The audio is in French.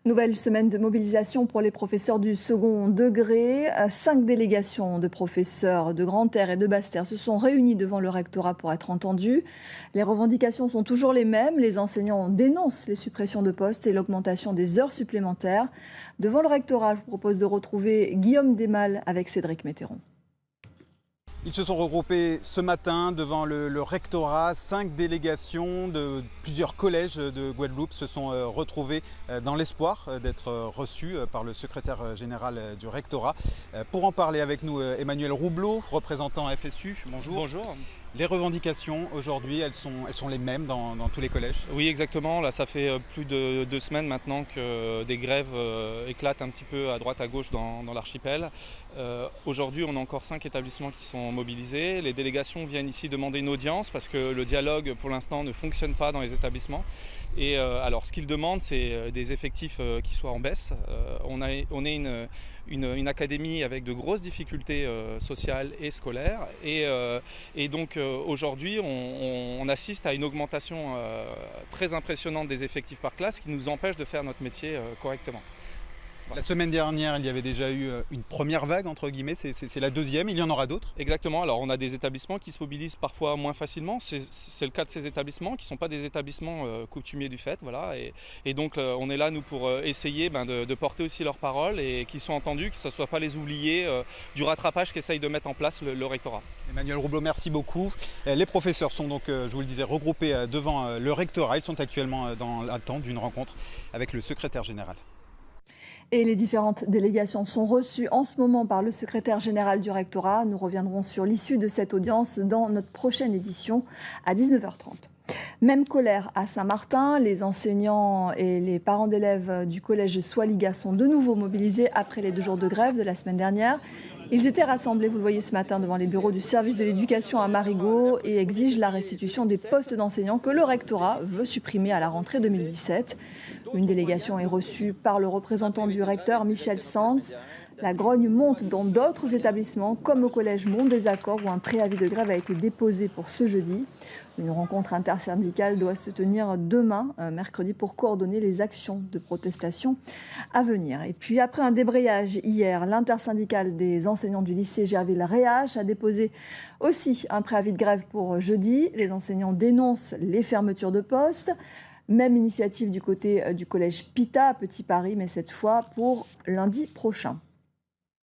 Nouvelle semaine de mobilisation pour les professeurs du second degré. 5 délégations de professeurs de Grande-Terre et de Basse-Terre se sont réunies devant le rectorat pour être entendues. Les revendications sont toujours les mêmes. Les enseignants dénoncent les suppressions de postes et l'augmentation des heures supplémentaires. Devant le rectorat, je vous propose de retrouver Guillaume Desmal avec Cédric Météron. Ils se sont regroupés ce matin devant le rectorat. 5 délégations de plusieurs collèges de Guadeloupe se sont retrouvées dans l'espoir d'être reçues par le secrétaire général du rectorat. Pour en parler avec nous, Emmanuel Roublot, représentant FSU. Bonjour. Bonjour. Les revendications aujourd'hui, elles sont les mêmes dans tous les collèges? Oui, exactement. Là, ça fait plus de 2 semaines maintenant que des grèves éclatent un petit peu à droite à gauche dans l'archipel. Aujourd'hui, on a encore 5 établissements qui sont mobilisés. Les délégations viennent ici demander une audience parce que le dialogue, pour l'instant, ne fonctionne pas dans les établissements. Et alors, ce qu'ils demandent, c'est des effectifs qui soient en baisse. On est une académie avec de grosses difficultés sociales et scolaires. Et donc, aujourd'hui, on assiste à une augmentation très impressionnante des effectifs par classe qui nous empêche de faire notre métier correctement. La semaine dernière, il y avait déjà eu une première vague, entre guillemets, c'est la deuxième, il y en aura d'autres? Exactement, alors on a des établissements qui se mobilisent parfois moins facilement, c'est le cas de ces établissements qui ne sont pas des établissements coutumiers du fait, voilà. Et donc on est là, nous, pour essayer de porter aussi leurs paroles et qu'ils soient entendus, que ce ne soit pas les oubliés du rattrapage qu'essaye de mettre en place le rectorat. Emmanuel Roublot, merci beaucoup. Les professeurs sont donc, je vous le disais, regroupés devant le rectorat. Ils sont actuellement dans l'attente d'une rencontre avec le secrétaire général. Et les différentes délégations sont reçues en ce moment par le secrétaire général du rectorat. Nous reviendrons sur l'issue de cette audience dans notre prochaine édition à 19h30. Même colère à Saint-Martin. Les enseignants et les parents d'élèves du collège Swaliga sont de nouveau mobilisés après les 2 jours de grève de la semaine dernière. Ils étaient rassemblés, vous le voyez ce matin, devant les bureaux du service de l'éducation à Marigot et exigent la restitution des postes d'enseignants que le rectorat veut supprimer à la rentrée 2017. Une délégation est reçue par le représentant du recteur, Michel Sanz. La grogne monte dans d'autres établissements, comme au collège Monde des Accords, où un préavis de grève a été déposé pour ce jeudi. Une rencontre intersyndicale doit se tenir demain, mercredi, pour coordonner les actions de protestation à venir. Et puis, après un débrayage hier, l'intersyndicale des enseignants du lycée Gerville-Réache a déposé aussi un préavis de grève pour jeudi. Les enseignants dénoncent les fermetures de postes. Même initiative du côté du collège Pita à Petit Paris, mais cette fois pour lundi prochain.